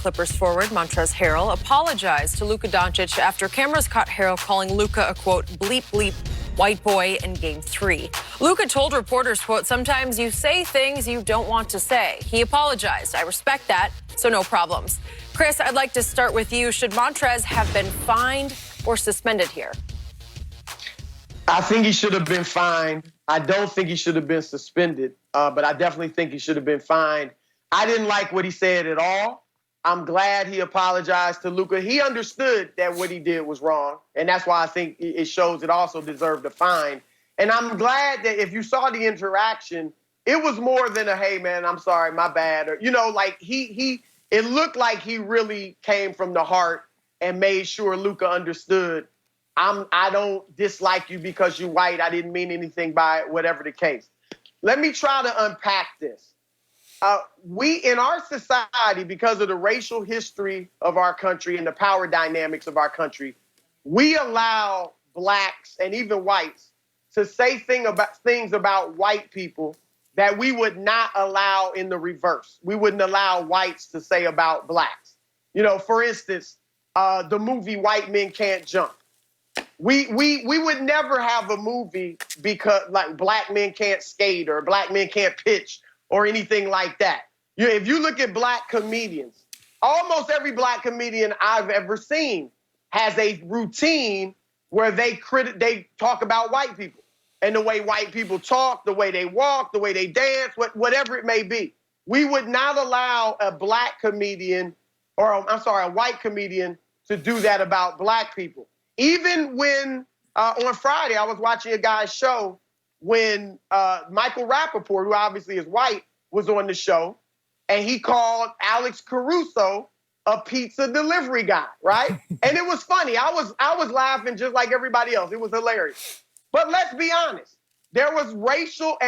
Clippers forward Montrezl Harrell apologized to Luka Doncic after cameras caught Harrell calling Luka a, quote, bleep bleep white boy in Game 3. Luka told reporters, quote, sometimes you say things you don't want to say. He apologized. I respect that, so no problems. Chris, I'd like to start with you. Should Montrez have been fined or suspended here? I think he should have been fined. I don't think he should have been suspended, but I definitely think he should have been fined. I didn't like what he said at all. I'm glad he apologized to Luka. He understood that what he did was wrong, and that's why I think it shows it also deserved a fine. And I'm glad that if you saw the interaction, it was more than a, hey, man, I'm sorry, my bad. Or, like it looked like he really came from the heart and made sure Luka understood, I don't dislike you because you're white. I didn't mean anything by it, whatever the case. Let me try to unpack this. We, in our society, because of the racial history of our country and the power dynamics of our country, we allow blacks and even whites to say things about white people that we would not allow in the reverse. We wouldn't allow whites to say about blacks. For instance, the movie White Men Can't Jump. We would never have a movie because like black men can't skate or black men can't pitch or anything like that. If you look at black comedians, almost every black comedian I've ever seen has a routine where they talk about white people and the way white people talk, the way they walk, the way they dance, whatever it may be. We would not allow a white comedian to do that about black people. Even when on Friday I was watching a guy's show when Michael Rappaport, who obviously is white, was on the show, and he called Alex Caruso a pizza delivery guy, right? And it was funny. I was laughing just like everybody else. It was hilarious. But let's be honest. There was racial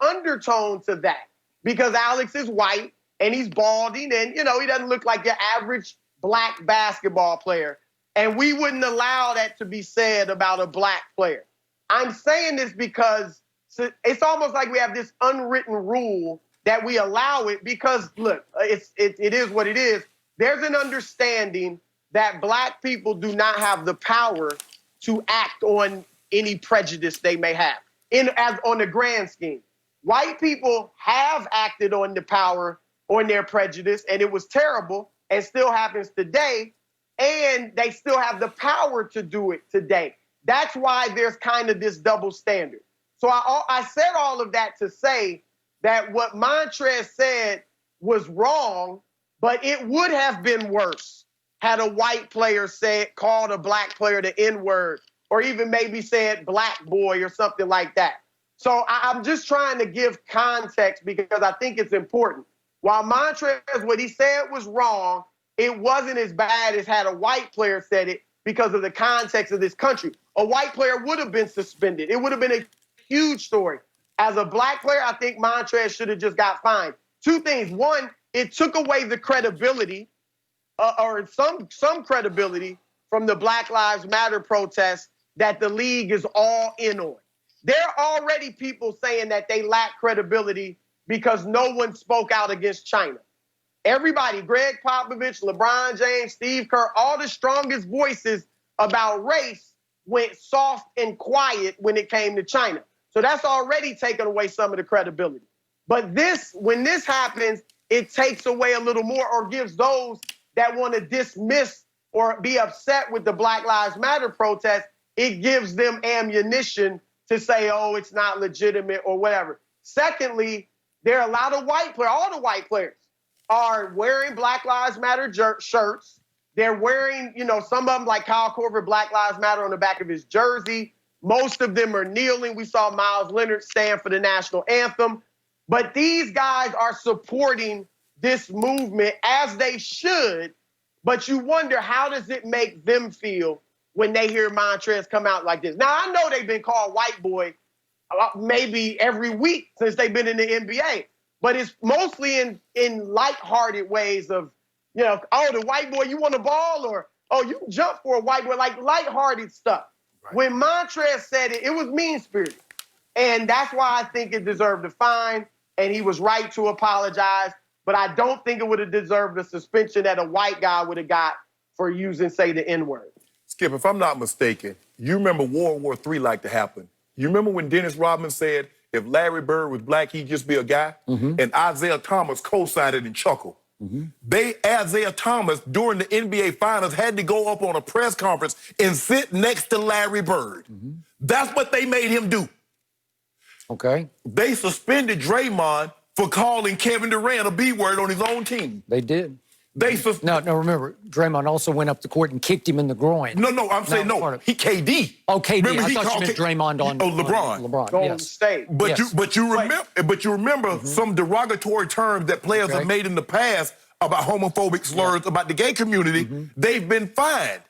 undertone to that because Alex is white and he's balding and, he doesn't look like your average black basketball player. And we wouldn't allow that to be said about a black player. I'm saying this because it's almost like we have this unwritten rule that we allow it because, look, it is what it is. There's an understanding that black people do not have the power to act on any prejudice they may have on the grand scheme. White people have acted on the power, on their prejudice, and it was terrible and still happens today. And they still have the power to do it today. That's why there's kind of this double standard. So I said all of that to say that what Montrez said was wrong, but it would have been worse had a white player called a black player the N-word, or even maybe said black boy or something like that. So I'm just trying to give context because I think it's important. While Montrez, what he said was wrong, it wasn't as bad as had a white player said it because of the context of this country. A white player would have been suspended. It would have been a huge story. As a black player, I think Montrez should have just got fined. Two things. One, it took away the credibility or some credibility from the Black Lives Matter protests that the league is all in on. There are already people saying that they lack credibility because no one spoke out against China. Everybody, Greg Popovich, LeBron James, Steve Kerr, all the strongest voices about race went soft and quiet when it came to China. So that's already taken away some of the credibility. But when this happens, it takes away a little more or gives those that want to dismiss or be upset with the Black Lives Matter protest, it gives them ammunition to say, oh, it's not legitimate or whatever. Secondly, there are a lot of white players, all the white players are wearing Black Lives Matter shirts. They're wearing, some of them like Kyle Korver, Black Lives Matter on the back of his jersey. Most of them are kneeling. We saw Miles Leonard stand for the national anthem. But these guys are supporting this movement as they should. But you wonder, how does it make them feel when they hear Montrez come out like this? Now, I know they've been called white boy maybe every week since they've been in the NBA. But it's mostly in lighthearted ways of, oh, the white boy, you want a ball? Or, oh, you can jump for a white boy, like lighthearted stuff. Right. When Montrez said it, it was mean-spirited. And that's why I think it deserved a fine, and he was right to apologize. but I don't think it would have deserved the suspension that a white guy would have got for using, say, the N-word. Skip, if I'm not mistaken, you remember World War III like to happen. You remember when Dennis Rodman said, if Larry Bird was black, he'd just be a guy? And Isaiah Thomas co-signed it and chuckled. Isaiah Thomas, during the NBA Finals, had to go up on a press conference and sit next to Larry Bird. That's what they made him do. Okay. They suspended Draymond for calling Kevin Durant a B-word on his own team. They did. No, remember, Draymond also went up the court and kicked him in the groin. No, I'm saying no. He KD. Oh, KD. Remember, I thought you meant Draymond on LeBron. LeBron, Golden yes. State. But you remember some derogatory terms that players have made in the past about homophobic slurs about the gay community. They've been fined.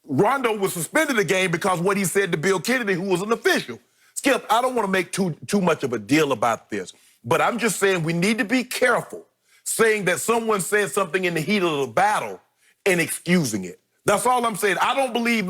Rondo was suspended a game because what he said to Bill Kennedy, who was an official. Skip, I don't want to make too much of a deal about this, but I'm just saying we need to be careful saying that someone said something in the heat of the battle and excusing it. That's all I'm saying. I don't believe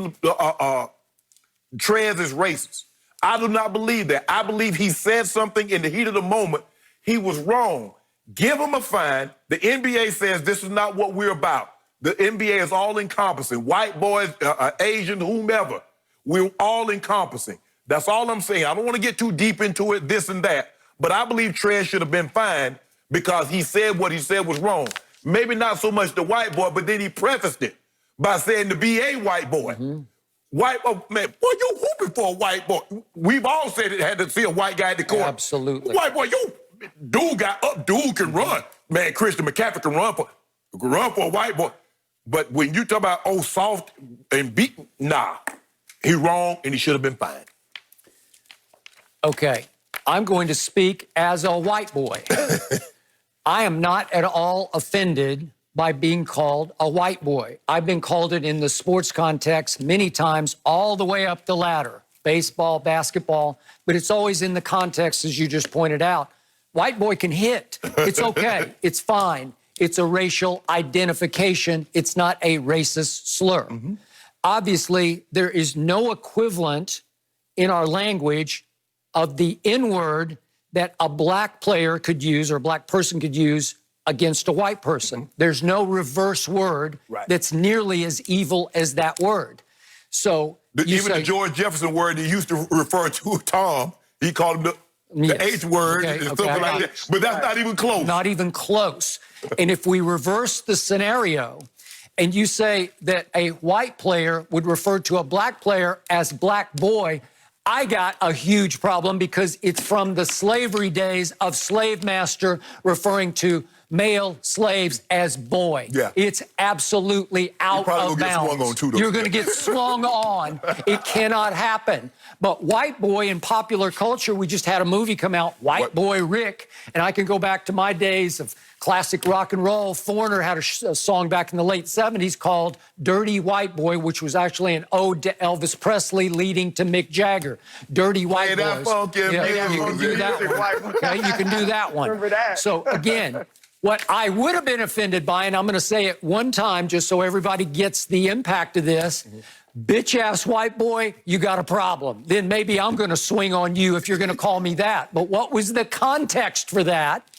Trez is racist. I do not believe that. I believe he said something in the heat of the moment. He was wrong. Give him a fine. The NBA says this is not what we're about. The NBA is all-encompassing. White boys, Asian, whomever. We're all-encompassing. That's all I'm saying. I don't want to get too deep into it, this and that. But I believe Trez should have been fined because he said what he said was wrong. Maybe not so much the white boy, but then he prefaced it by saying to be a white boy. White boy, man, boy, you hooping for a white boy. We've all said it had to see a white guy at the court. Absolutely. White boy, you dude got up, dude can run. Man, Christian McCaffrey can run for a white boy. But when you talk about soft and beat, nah, he wrong and he should have been fined. Okay, I'm going to speak as a white boy. I am not at all offended by being called a white boy. I've been called it in the sports context many times, all the way up the ladder. Baseball, basketball, but it's always in the context, as you just pointed out. White boy can hit. It's okay. It's fine. It's a racial identification. It's not a racist slur. Obviously, there is no equivalent in our language of the N-word that a black player could use or a black person could use against a white person. There's no reverse word that's nearly as evil as that word. So even the George Jefferson word he used to refer to Tom, he called him the H word and something like that. But that's not even close. Not even close. And if we reverse the scenario and you say that a white player would refer to a black player as black boy, I got a huge problem because it's from the slavery days of slave master referring to male slaves as boy. It's absolutely out of bounds. You're going to get swung on. It cannot happen. But white boy in popular culture, we just had a movie come out, White Boy Rick, and I can go back to my days of classic rock and roll. Foreigner had a song back in the late 70s called Dirty White Boy, which was actually an ode to Elvis Presley leading to Mick Jagger. Dirty White Boys. You can do that one. Okay, you can do that one. Remember that. So again, what I would have been offended by, and I'm going to say it one time just so everybody gets the impact of this, bitch-ass white boy, you got a problem. Then maybe I'm going to swing on you if you're going to call me that. But what was the context for that?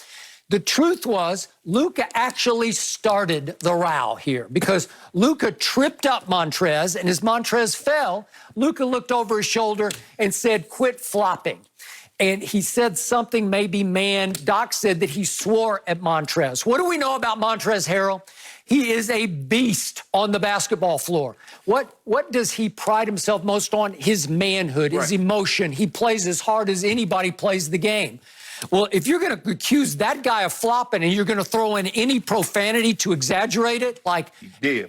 The truth was, Luka actually started the row here because Luka tripped up Montrez, and as Montrez fell, Luka looked over his shoulder and said, quit flopping. And he said something, maybe man. Doc said that he swore at Montrez. What do we know about Montrez Harrell? He is a beast on the basketball floor. What does he pride himself most on? His manhood, his emotion. He plays as hard as anybody plays the game. Well, if you're going to accuse that guy of flopping and you're going to throw in any profanity to exaggerate it, like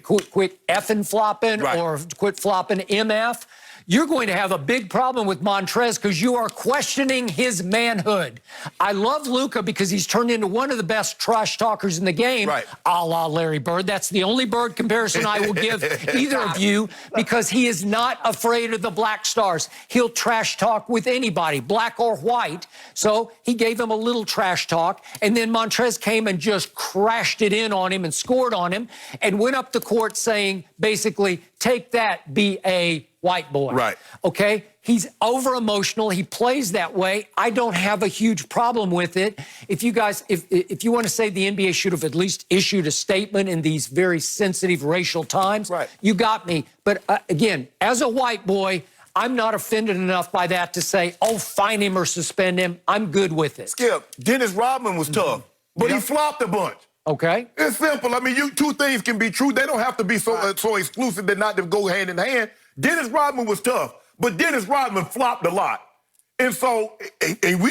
quit effing flopping or quit flopping MF, you're going to have a big problem with Montrez because you are questioning his manhood. I love Luka because he's turned into one of the best trash talkers in the game, a la Larry Bird. That's the only Bird comparison I will give either of you because he is not afraid of the black stars. He'll trash talk with anybody, black or white. So he gave him a little trash talk, and then Montrez came and just crashed it in on him and scored on him and went up the court saying, basically, take that, B.A. white boy. Right. Okay? He's over-emotional. He plays that way. I don't have a huge problem with it. If you guys, if you want to say the NBA should have at least issued a statement in these very sensitive racial times, right, you got me. But again, as a white boy, I'm not offended enough by that to say, oh, fine him or suspend him. I'm good with it. Skip, Dennis Rodman was tough, but he flopped a bunch. Okay. It's simple. I mean, two things can be true. They don't have to be so exclusive that not to go hand in hand. Dennis Rodman was tough, but Dennis Rodman flopped a lot. And so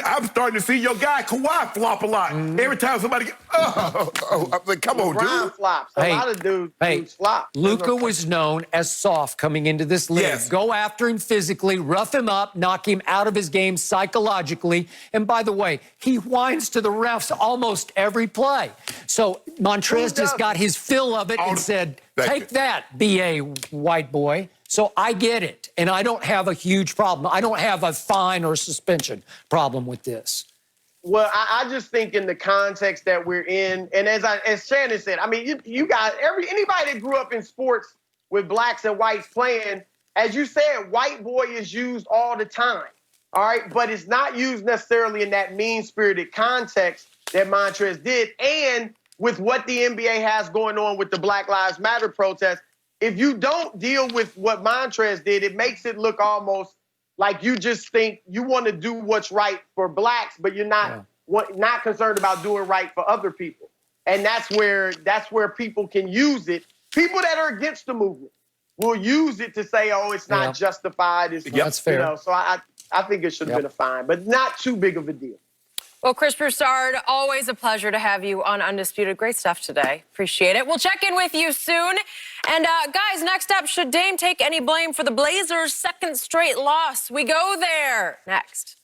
I'm starting to see your guy, Kawhi, flop a lot. Every time somebody gets, I'm like, come on, dude. Flops. A lot of dudes flop. Luka was known as soft coming into this league. Yes. Go after him physically, rough him up, knock him out of his game psychologically. And by the way, he whines to the refs almost every play. So Montrez just got his fill of it and said, take that, B.A. white boy. So I get it, and I don't have a huge problem. I don't have a fine or suspension problem with this. Well, I just think in the context that we're in, and as Shannon said, I mean, you guys, anybody that grew up in sports with blacks and whites playing, as you said, white boy is used all the time, all right? But it's not used necessarily in that mean-spirited context that Montrez did, and with what the NBA has going on with the Black Lives Matter protest, if you don't deal with what Montrez did, it makes it look almost like you just think you want to do what's right for blacks, but you're not not concerned about doing right for other people. And that's where people can use it. People that are against the movement will use it to say, oh, it's not justified. It's, that's fair. You know, so I think it should have been a fine, but not too big of a deal. Well, Chris Broussard, always a pleasure to have you on Undisputed. Great stuff today. Appreciate it. We'll check in with you soon. And guys, next up, should Dame take any blame for the Blazers' second straight loss? We go there next.